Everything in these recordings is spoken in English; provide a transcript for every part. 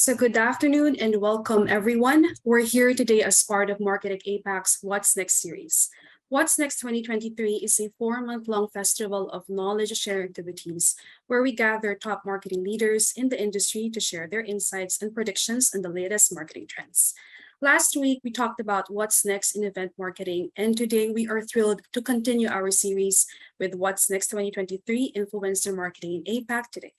So good afternoon and welcome everyone. We're here today as part of MARKETECH APAC's What's Next series. What's Next 2023 is a 4-month-long festival of knowledge sharing activities where we gather top marketing leaders in the industry to share their insights and predictions on the latest marketing trends. Last week, we talked about what's next in event marketing, and today we are thrilled to continue our series with What's Next 2023 Influencer Marketing in APAC today.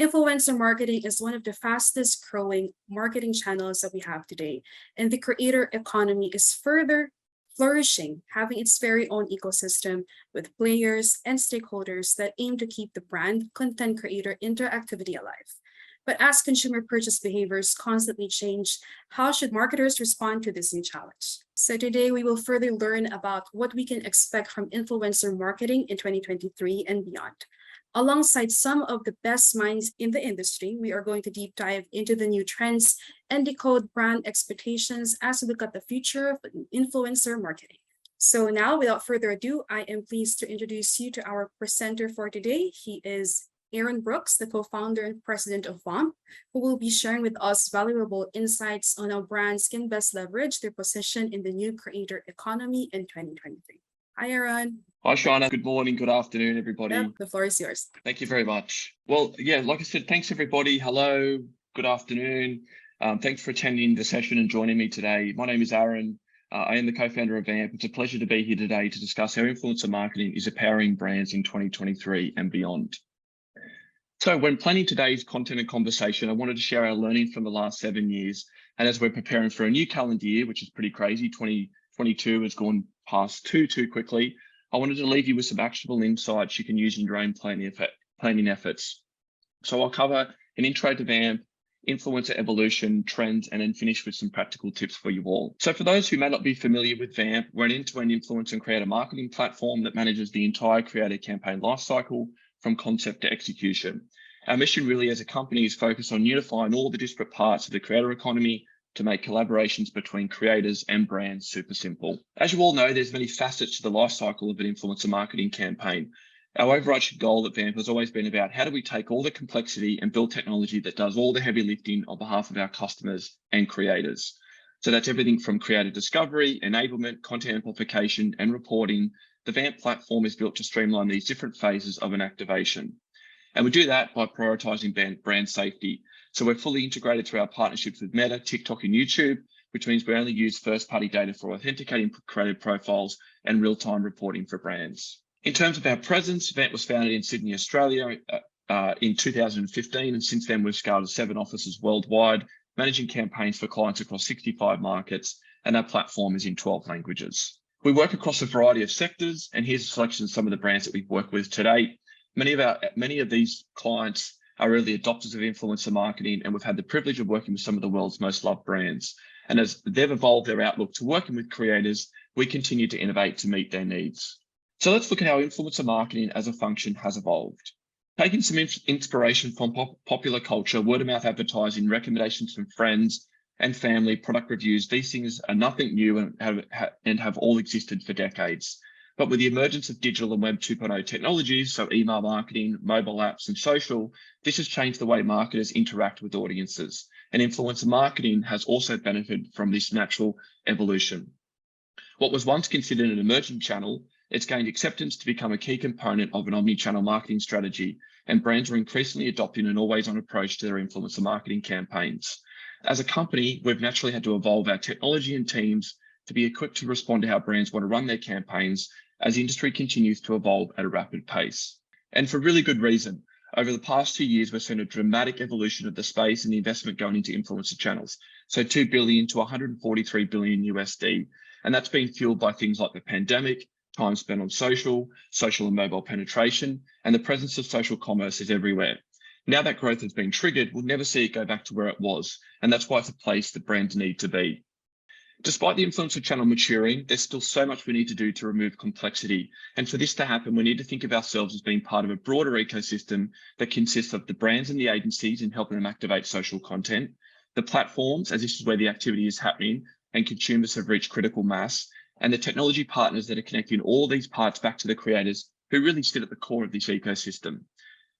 Influencer marketing is one of the fastest growing marketing channels that we have today, and the creator economy is further flourishing, having its very own ecosystem with players and stakeholders that aim to keep the brand content creator interactivity alive. But as consumer purchase behaviors constantly change, how should marketers respond to this new challenge? So today we will further learn about what we can expect from influencer marketing in 2023 and beyond. Alongside some of the best minds in the industry, we are going to deep dive into the new trends and decode brand expectations as we look at the future of influencer marketing. So now, without further ado, I am pleased to introduce you to our presenter for today. He is Aaron Brooks, the co-founder and president of Vamp, who will be sharing with us valuable insights on how brands can best leverage their position in the new creator economy in 2023. Hi, Aaron. Hi, Shauna. Good morning, good afternoon, everybody. Yep, the floor is yours. Thank you very much. Well, yeah, like I said, thanks, everybody. Hello, good afternoon. Thanks for attending the session and joining me today. My name is Aaron. I am the co-founder of Vamp. It's a pleasure to be here today to discuss how influencer marketing is empowering brands in 2023 and beyond. So when planning today's content and conversation, I wanted to share our learning from the last 7 years. And as we're preparing for a new calendar year, which is pretty crazy, 2022 has gone past too quickly, I wanted to leave you with some actionable insights you can use in your own planning efforts. So I'll cover an intro to Vamp, influencer evolution, trends, and then finish with some practical tips for you all. So for those who may not be familiar with Vamp, we're an end-to-end influencer and creator marketing platform that manages the entire creator campaign lifecycle from concept to execution. Our mission really as a company is focused on unifying all the disparate parts of the creator economy to make collaborations between creators and brands super simple. As you all know, there's many facets to the life cycle of an influencer marketing campaign. Our overarching goal at Vamp has always been about how do we take all the complexity and build technology that does all the heavy lifting on behalf of our customers and creators. So that's everything from creator discovery, enablement, content amplification, and reporting. The Vamp platform is built to streamline these different phases of an activation. And we do that by prioritizing brand safety. So we're fully integrated through our partnerships with Meta, TikTok, and YouTube, which means we only use first-party data for authenticating creative profiles and real-time reporting for brands. In terms of our presence, Vamp was founded in Sydney, Australia in 2015, and since then we've scaled to 7 offices worldwide, managing campaigns for clients across 65 markets, and our platform is in 12 languages. We work across a variety of sectors, and here's a selection of some of the brands that we've worked with to date. Many of these clients are early adopters of influencer marketing, and we've had the privilege of working with some of the world's most loved brands. And as they've evolved their outlook to working with creators, we continue to innovate to meet their needs. So let's look at how influencer marketing as a function has evolved. Taking some inspiration from popular culture, word of mouth advertising, recommendations from friends and family, product reviews, these things are nothing new and have all existed for decades. But with the emergence of digital and Web 2.0 technologies, so email marketing, mobile apps, and social, this has changed the way marketers interact with audiences. And influencer marketing has also benefited from this natural evolution. What was once considered an emerging channel, it's gained acceptance to become a key component of an omni-channel marketing strategy, and brands are increasingly adopting an always-on approach to their influencer marketing campaigns. As a company, we've naturally had to evolve our technology and teams to be equipped to respond to how brands want to run their campaigns as the industry continues to evolve at a rapid pace. And for really good reason. Over the past 2 years, we've seen a dramatic evolution of the space and the investment going into influencer channels. So $2 billion to $143 billion USD. And that's been fueled by things like the pandemic, time spent on social and mobile penetration, and the presence of social commerce is everywhere. Now that growth has been triggered, we'll never see it go back to where it was. And that's why it's a place that brands need to be. Despite the influencer channel maturing, there's still so much we need to do to remove complexity. And for this to happen, we need to think of ourselves as being part of a broader ecosystem that consists of the brands and the agencies in helping them activate social content, the platforms, as this is where the activity is happening and consumers have reached critical mass, and the technology partners that are connecting all these parts back to the creators who really sit at the core of this ecosystem.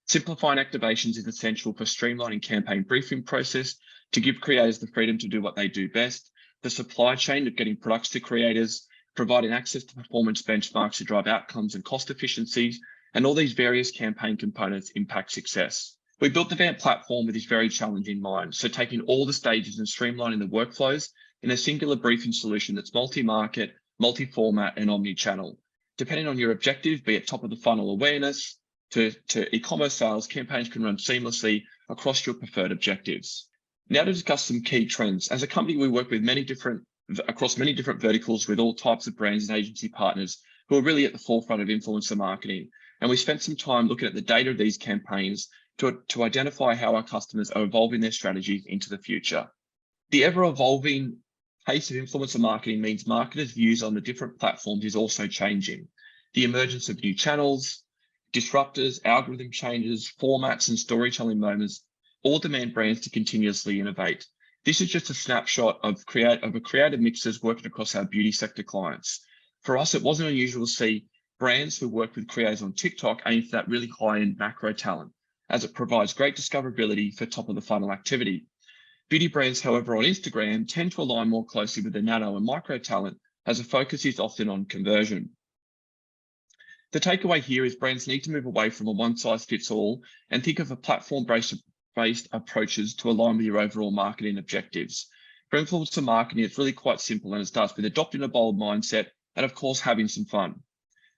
Simplifying activations is essential for streamlining campaign briefing process, to give creators the freedom to do what they do best, the supply chain of getting products to creators, providing access to performance benchmarks to drive outcomes and cost efficiencies, and all these various campaign components impact success. We built the Vamp platform with this very challenge in mind, so taking all the stages and streamlining the workflows in a singular briefing solution that's multi-market, multi-format, and omni-channel. Depending on your objective, be it top of the funnel awareness to e-commerce sales, campaigns can run seamlessly across your preferred objectives. Now to discuss some key trends. As a company, we work with across many different verticals with all types of brands and agency partners who are really at the forefront of influencer marketing. And we spent some time looking at the data of these campaigns to identify how our customers are evolving their strategies into the future. The ever-evolving pace of influencer marketing means marketers' views on the different platforms is also changing. The emergence of new channels, disruptors, algorithm changes, formats, and storytelling moments all demand brands to continuously innovate. This is just a snapshot of a creative mixers working across our beauty sector clients. For us, it wasn't unusual to see brands who work with creators on TikTok aim for that really high-end macro talent, as it provides great discoverability for top-of-the-funnel activity. Beauty brands, however, on Instagram tend to align more closely with the nano and micro talent, as the focus is often on conversion. The takeaway here is brands need to move away from a one-size-fits-all and think of a platform-based approaches to align with your overall marketing objectives. For influencer marketing, it's really quite simple, and it starts with adopting a bold mindset and, of course, having some fun.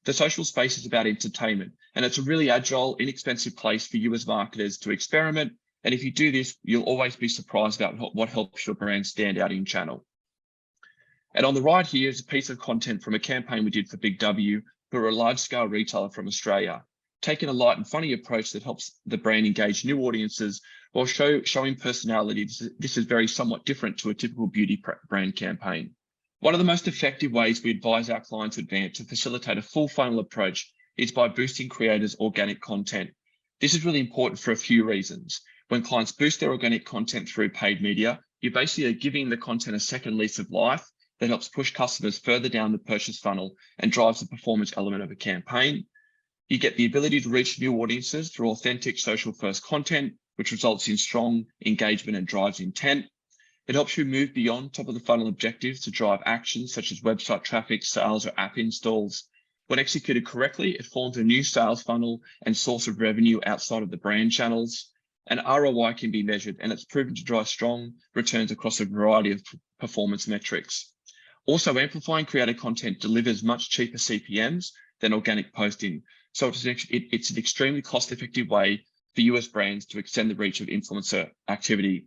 The social space is about entertainment, and it's a really agile, inexpensive place for you as marketers to experiment. And if you do this, you'll always be surprised about what helps your brand stand out in channel. And on the right here is a piece of content from a campaign we did for Big W, who are a large-scale retailer from Australia, taking a light and funny approach that helps the brand engage new audiences while showing personality. This is very somewhat different to a typical beauty brand campaign. One of the most effective ways we advise our clients at Vamp to facilitate a full funnel approach is by boosting creators' organic content. This is really important for a few reasons. When clients boost their organic content through paid media, you basically are giving the content a second lease of life that helps push customers further down the purchase funnel and drives the performance element of a campaign. You get the ability to reach new audiences through authentic social-first content, which results in strong engagement and drives intent. It helps you move beyond top-of-the-funnel objectives to drive actions such as website traffic, sales, or app installs. When executed correctly, it forms a new sales funnel and source of revenue outside of the brand channels. And ROI can be measured, and it's proven to drive strong returns across a variety of performance metrics. Also, amplifying creator content delivers much cheaper CPMs than organic posting. So it's an extremely cost-effective way for US brands to extend the reach of influencer activity.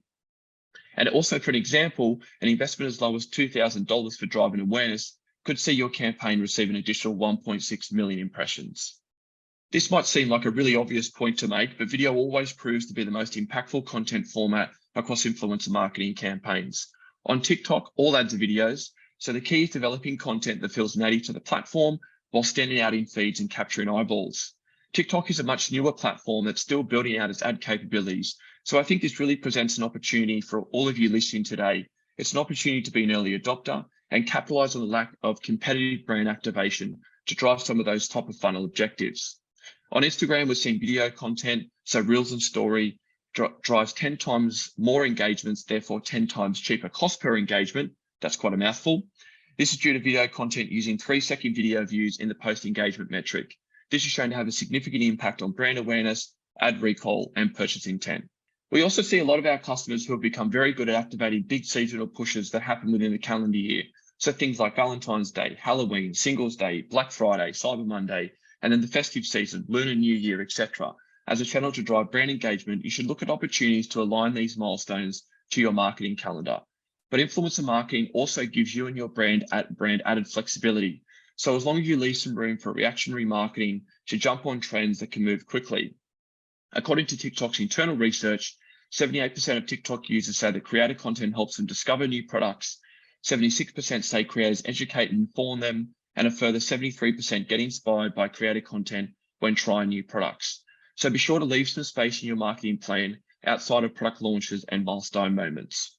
And also, for an example, an investment as low as $2,000 for driving awareness could see your campaign receive an additional 1.6 million impressions. This might seem like a really obvious point to make, but video always proves to be the most impactful content format across influencer marketing campaigns. On TikTok, all ads are videos, so the key is developing content that feels native to the platform while standing out in feeds and capturing eyeballs. TikTok is a much newer platform that's still building out its ad capabilities, so I think this really presents an opportunity for all of you listening today. It's an opportunity to be an early adopter and capitalize on the lack of competitive brand activation to drive some of those top of funnel objectives. On Instagram, we're seeing video content, so Reels and Story drives 10 times more engagements, therefore 10 times cheaper cost per engagement. That's quite a mouthful. This is due to video content using 3-second video views in the post engagement metric. This is shown to have a significant impact on brand awareness, ad recall, and purchase intent. We also see a lot of our customers who have become very good at activating big seasonal pushes that happen within the calendar year. So things like Valentine's Day, Halloween, Singles Day, Black Friday, Cyber Monday, and then the festive season, Lunar New Year, etc. As a channel to drive brand engagement, you should look at opportunities to align these milestones to your marketing calendar. But influencer marketing also gives you and your brand added flexibility. So as long as you leave some room for reactionary marketing to jump on trends that can move quickly. According to TikTok's internal research, 78% of TikTok users say that creator content helps them discover new products. 76% say creators educate and inform them, and a further 73% get inspired by creator content when trying new products. So be sure to leave some space in your marketing plan outside of product launches and milestone moments.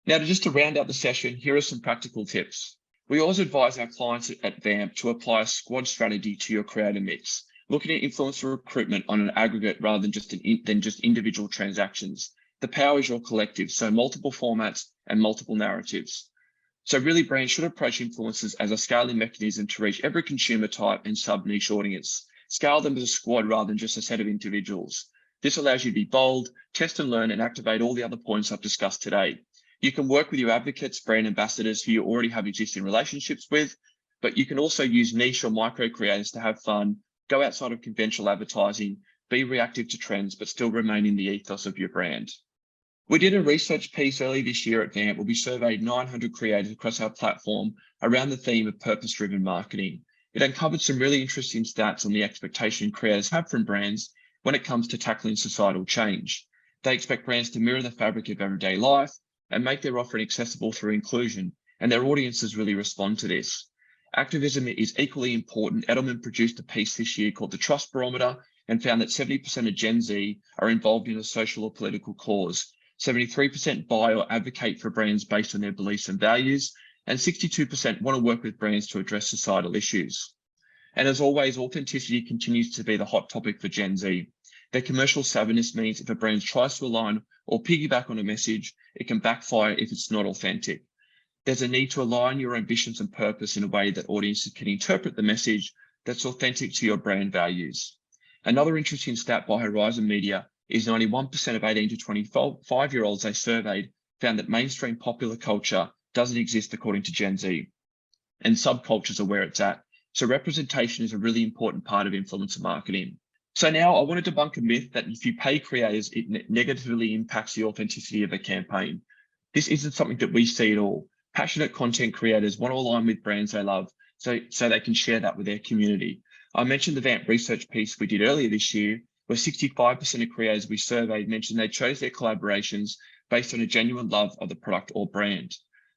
Now, just to round out the session, here are some practical tips. We always advise our clients at Vamp to apply a squad strategy to your creator mix, looking at influencer recruitment on an aggregate rather than just individual transactions. The power is your collective, so multiple formats and multiple narratives. So really, brands should approach influencers as a scaling mechanism to reach every consumer type and sub-niche audience. Scale them as a squad rather than just a set of individuals. This allows you to be bold, test and learn, and activate all the other points I've discussed today. You can work with your advocates, brand ambassadors who you already have existing relationships with, but you can also use niche or micro creators to have fun, go outside of conventional advertising, be reactive to trends, but still remain in the ethos of your brand. We did a research piece earlier this year at Vamp where we surveyed 900 creators across our platform around the theme of purpose-driven marketing. It uncovered some really interesting stats on the expectation creators have from brands when it comes to tackling societal change. They expect brands to mirror the fabric of everyday life and make their offering accessible through inclusion, and their audiences really respond to this. Activism is equally important. Edelman produced a piece this year called the Trust Barometer and found that 70% of Gen Z are involved in a social or political cause. 73% buy or advocate for brands based on their beliefs and values, and 62% want to work with brands to address societal issues. And as always, authenticity continues to be the hot topic for Gen Z. Their commercial savviness means if a brand tries to align or piggyback on a message, it can backfire if it's not authentic. There's a need to align your ambitions and purpose in a way that audiences can interpret the message that's authentic to your brand values. Another interesting stat by Horizon Media is 91% of 18 to 25-year-olds they surveyed found that mainstream popular culture doesn't exist according to Gen Z, and subcultures are where it's at. So representation is a really important part of influencer marketing. So now I want to debunk a myth that if you pay creators, it negatively impacts the authenticity of a campaign. This isn't something that we see at all. Passionate content creators want to align with brands they love so they can share that with their community. I mentioned the Vamp research piece we did earlier this year, where 65% of creators we surveyed mentioned they chose their collaborations based on a genuine love of the product or brand.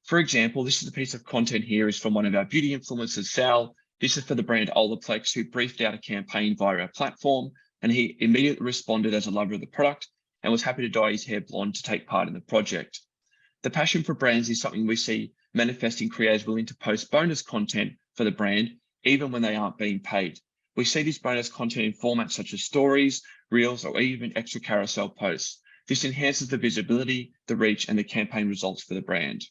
For example, this is a piece of content here is from one of our beauty influencers, Sal. This is for the brand Olaplex, who briefed out a campaign via our platform, and he immediately responded as a lover of the product and was happy to dye his hair blonde to take part in the project. The passion for brands is something we see manifesting creators willing to post bonus content for the brand, even when they aren't being paid. We see this bonus content in formats such as stories, reels, or even extra carousel posts. This enhances the visibility, the reach, and the campaign results for the brand.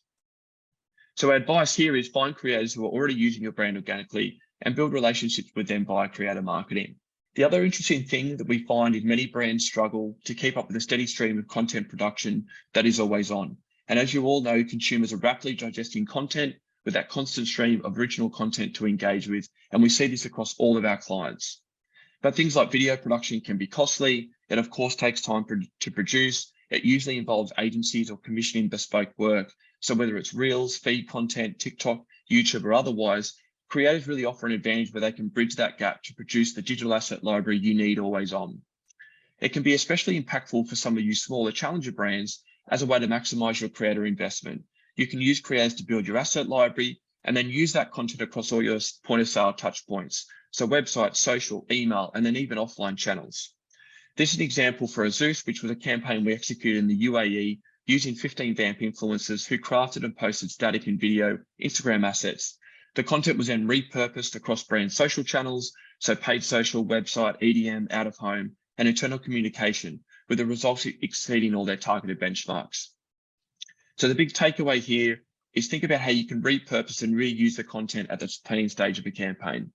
So our advice here is find creators who are already using your brand organically and build relationships with them via creator marketing. The other interesting thing that we find is many brands struggle to keep up with a steady stream of content production that is always on. And as you all know, consumers are rapidly digesting content with that constant stream of original content to engage with, and we see this across all of our clients. But things like video production can be costly. It of course takes time to produce. It usually involves agencies or commissioning bespoke work. So whether it's Reels, feed content, TikTok, YouTube, or otherwise, creators really offer an advantage where they can bridge that gap to produce the digital asset library you need always on. It can be especially impactful for some of you smaller challenger brands as a way to maximize your creator investment. You can use creators to build your asset library and then use that content across all your point of sale touch points. So website, social, email, and then even offline channels. This is an example for Azus, which was a campaign we executed in the UAE using 15 Vamp influencers who crafted and posted static and video Instagram assets. The content was then repurposed across brand social channels, so paid social, website, EDM, out of home, and internal communication, with the results exceeding all their targeted benchmarks. So the big takeaway here is think about how you can repurpose and reuse the content at the planning stage of a campaign.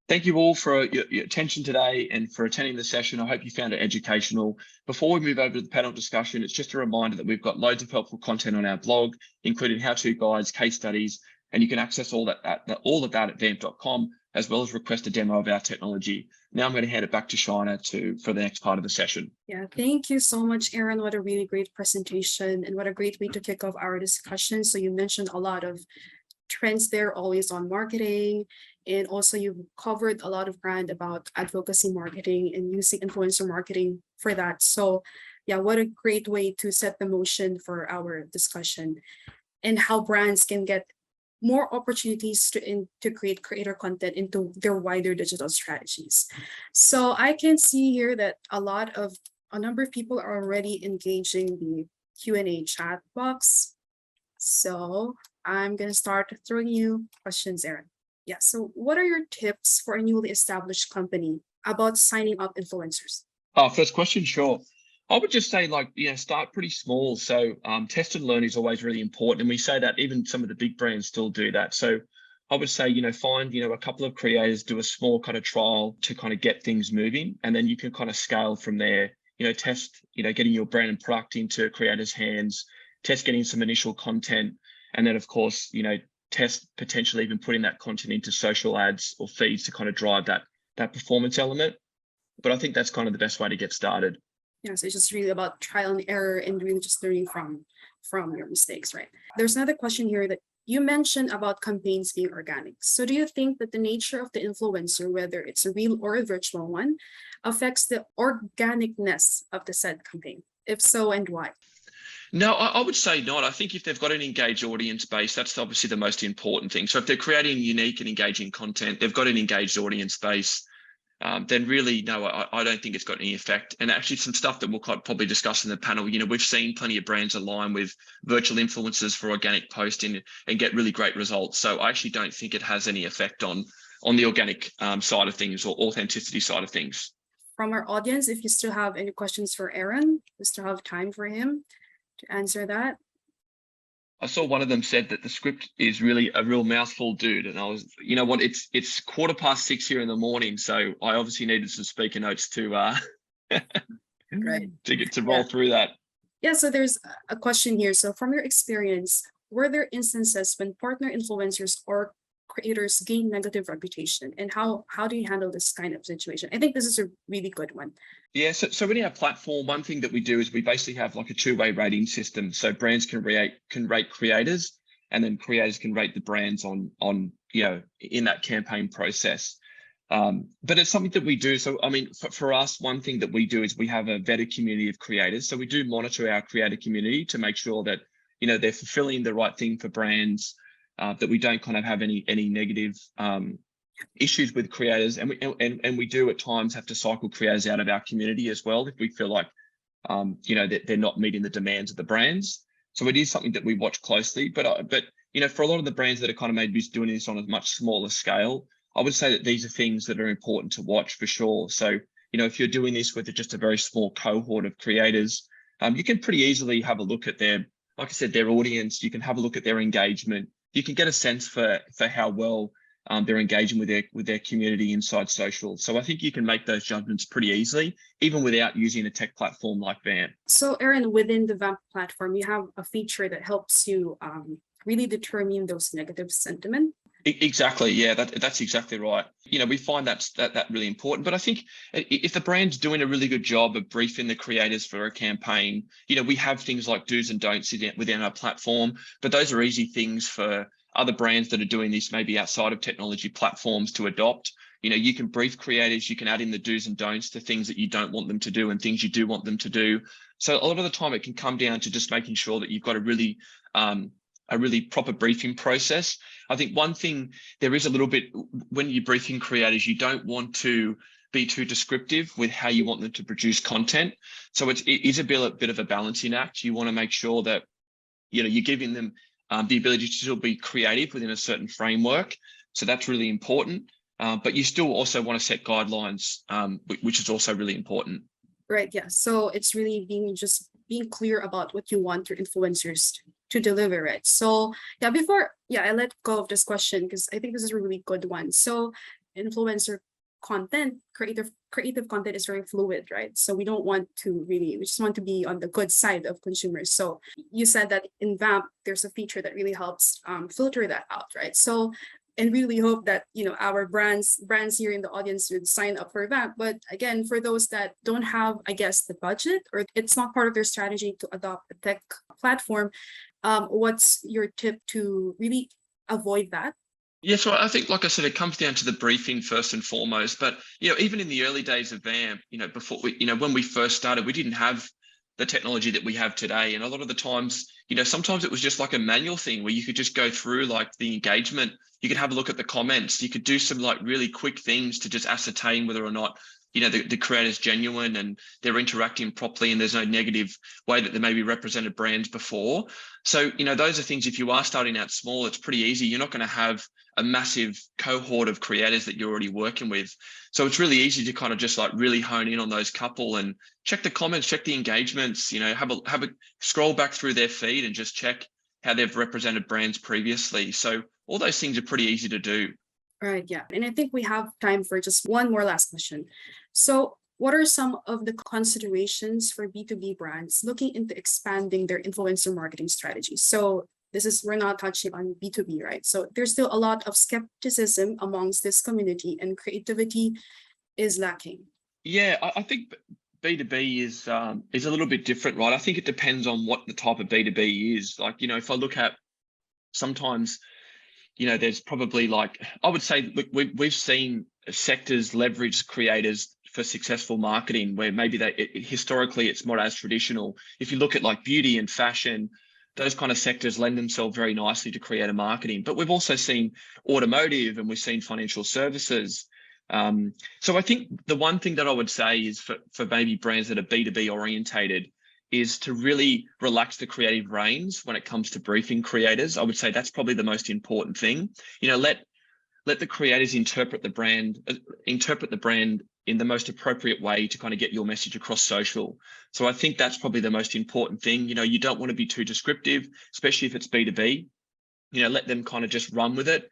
Thank you all for your attention today and for attending the session. I hope you found it educational. Before we move over to the panel discussion, it's just a reminder that we've got loads of helpful content on our blog, including how-to guides, case studies, and you can access all of that at vamp.com, as well as request a demo of our technology. Now I'm going to hand it back to Shaina for the next part of the session. Yeah, thank you so much, Aaron. What a really great presentation and what a great way to kick off our discussion. So you mentioned a lot of trends there, always on marketing, and also you've covered a lot of ground about advocacy marketing and using influencer marketing for that. So yeah, what a great way to set the motion for our discussion and how brands can get more opportunities to create creator content into their wider digital strategies. So I can see here that a number of people are already engaging the Q&A chat box. So I'm going to start throwing you questions, Aaron. Yeah, so what are your tips for a newly established company about signing up influencers? First question, sure. I would just say, like, start pretty small. So test and learn is always really important. And we say that even some of the big brands still do that. So I would say, find, a couple of creators, do a small kind of trial to kind of get things moving. And then you can kind of scale from there, test, getting your brand and product into creators' hands, test getting some initial content. And then, of course, test potentially even putting that content into social ads or feeds to kind of drive that performance element. But I think that's kind of the best way to get started. Yeah, so it's just really about trial and error and really just learning from your mistakes, right? There's another question here that you mentioned about campaigns being organic. So do you think that the nature of the influencer, whether it's a real or a virtual one, affects the organicness of the said campaign? If so, and why? No, I would say not. I think if they've got an engaged audience base, that's obviously the most important thing. So if they're creating unique and engaging content, they've got an engaged audience base, then really, no, I don't think it's got any effect. And actually some stuff that we'll probably discuss in the panel, we've seen plenty of brands align with virtual influencers for organic posting and get really great results. So I actually don't think it has any effect on the organic side of things or authenticity side of things. From our audience, if you still have any questions for Aaron, we still have time for him to answer that. I saw one of them said that the script is really a real mouthful, dude. And I was, what, it's 6:15 here in the morning. So I obviously needed some speaker notes to Right. to get to roll through that. Yeah, so there's a question here. So from your experience, were there instances when partner influencers or creators gain negative reputation, and how do you handle this kind of situation? I think this is a really good one. Yeah, so in our platform, one thing that we do is we basically have like a two-way rating system. So brands can rate creators, and then creators can rate the brands on in that campaign process. But it's something that we do. So I mean, for us, one thing that we do is we have a vetted community of creators. So we do monitor our creator community to make sure that they're fulfilling the right thing for brands. That we don't kind of have any negative issues with creators, and we do at times have to cycle creators out of our community as well if we feel like that they're not meeting the demands of the brands. So it is something that we watch closely. But for a lot of the brands that are kind of maybe doing this on a much smaller scale, I would say that these are things that are important to watch for sure. So if you're doing this with just a very small cohort of creators, you can pretty easily have a look at their audience. You can have a look at their engagement. You can get a sense for how well they're engaging with their community inside social. So I think you can make those judgments pretty easily, even without using a tech platform like Vamp. So Aaron, within the Vamp platform, you have a feature that helps you really determine those negative sentiment. Exactly. Yeah, that's exactly right. We find that really important. But I think if the brand's doing a really good job of briefing the creators for a campaign, we have things like do's and don'ts within our platform, but those are easy things for other brands that are doing this maybe outside of technology platforms to adopt. You can brief creators, you can add in the do's and don'ts to things that you don't want them to do and things you do want them to do. So a lot of the time it can come down to just making sure that you've got a really proper briefing process. I think one thing there is a little bit when you're briefing creators, you don't want to be too descriptive with how you want them to produce content. So it is a bit of a balancing act. You want to make sure that you're giving them the ability to still be creative within a certain framework. So that's really important. But you still also want to set guidelines, which is also really important. Right. Yeah. So it's really being clear about what you want your influencers to deliver it. So yeah, I let go of this question because I think this is a really good one. So influencer content, creative content is very fluid, right? So we just want to be on the good side of consumers. So you said that in Vamp, there's a feature that really helps filter that out, right? So, and really hope that, our brands here in the audience would sign up for Vamp. But again, for those that don't have, I guess, the budget, or it's not part of their strategy to adopt a tech platform, what's your tip to really avoid that? Yeah, so I think, like I said, it comes down to the briefing first and foremost. But even in the early days of Vamp, before when we first started, we didn't have the technology that we have today. And a lot of the times, sometimes it was just like a manual thing where you could just go through like the engagement. You could have a look at the comments. You could do some like really quick things to just ascertain whether or not the creator's genuine and they're interacting properly and there's no negative way that they maybe represented brands before. So, those are things, if you are starting out small, it's pretty easy. You're not going to have a massive cohort of creators that you're already working with. So it's really easy to kind of just like really hone in on those couple and check the comments, check the engagements, have a scroll back through their feed and just check how they've represented brands previously. So all those things are pretty easy to do. Right, yeah. And I think we have time for just one more last question. So what are some of the considerations for B2B brands looking into expanding their influencer marketing strategies? So we're not touching on B2B, right? So there's still a lot of skepticism amongst this community and creativity is lacking. Yeah, I think B2B is a little bit different, right? I think it depends on what the type of B2B is. Like, if I look at sometimes, there's probably like, I would say, look, we've seen sectors leverage creators for successful marketing where maybe historically it's not as traditional. If you look at like beauty and fashion, those kind of sectors lend themselves very nicely to creator marketing. But we've also seen automotive and we've seen financial services. So I think the one thing that I would say is for maybe brands that are B2B orientated is to really relax the creative reins when it comes to briefing creators. I would say that's probably the most important thing. Let the creators interpret the brand in the most appropriate way to kind of get your message across social. So I think that's probably the most important thing. You don't want to be too descriptive, especially if it's B2B. Let them kind of just run with it.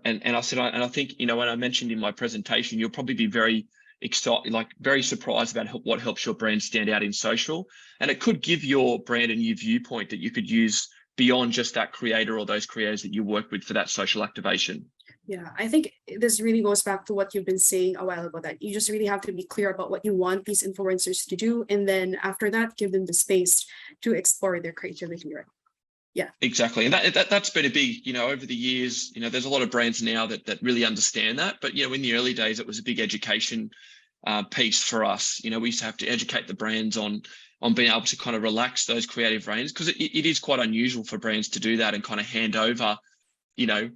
And I think, when I mentioned in my presentation, you'll probably be very excited, like very surprised about what helps your brand stand out in social. And it could give your brand a new viewpoint that you could use beyond just that creator or those creators that you work with for that social activation. Yeah, I think this really goes back to what you've been saying a while ago, that you just really have to be clear about what you want these influencers to do. And then after that, give them the space to explore their creativity, right? Yeah, exactly. And that's been a big, over the years, there's a lot of brands now that really understand that. But, in the early days, it was a big education piece for us. We used to have to educate the brands on being able to kind of relax those creative reins, because it is quite unusual for brands to do that and kind of hand over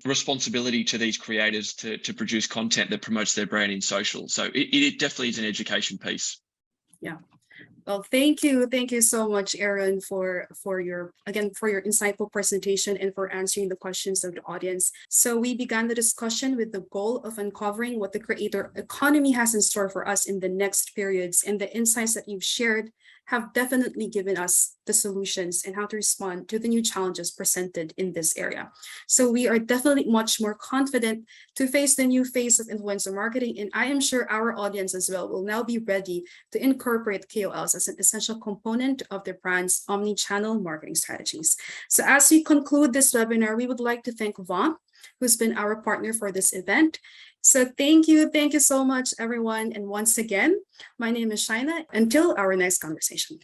responsibility to these creators to produce content that promotes their brand in social. So it definitely is an education piece. Yeah. Well, thank you. Thank you so much, Aaron, for your insightful presentation and for answering the questions of the audience. So we began the discussion with the goal of uncovering what the creator economy has in store for us in the next periods, and the insights that you've shared have definitely given us the solutions and how to respond to the new challenges presented in this area. So we are definitely much more confident to face the new phase of influencer marketing, and I am sure our audience as well will now be ready to incorporate KOLs as an essential component of their brand's omni-channel marketing strategies. So as we conclude this webinar, we would like to thank Vamp, who's been our partner for this event. So thank you so much, everyone. And once again, my name is Shaina. Until our next conversation.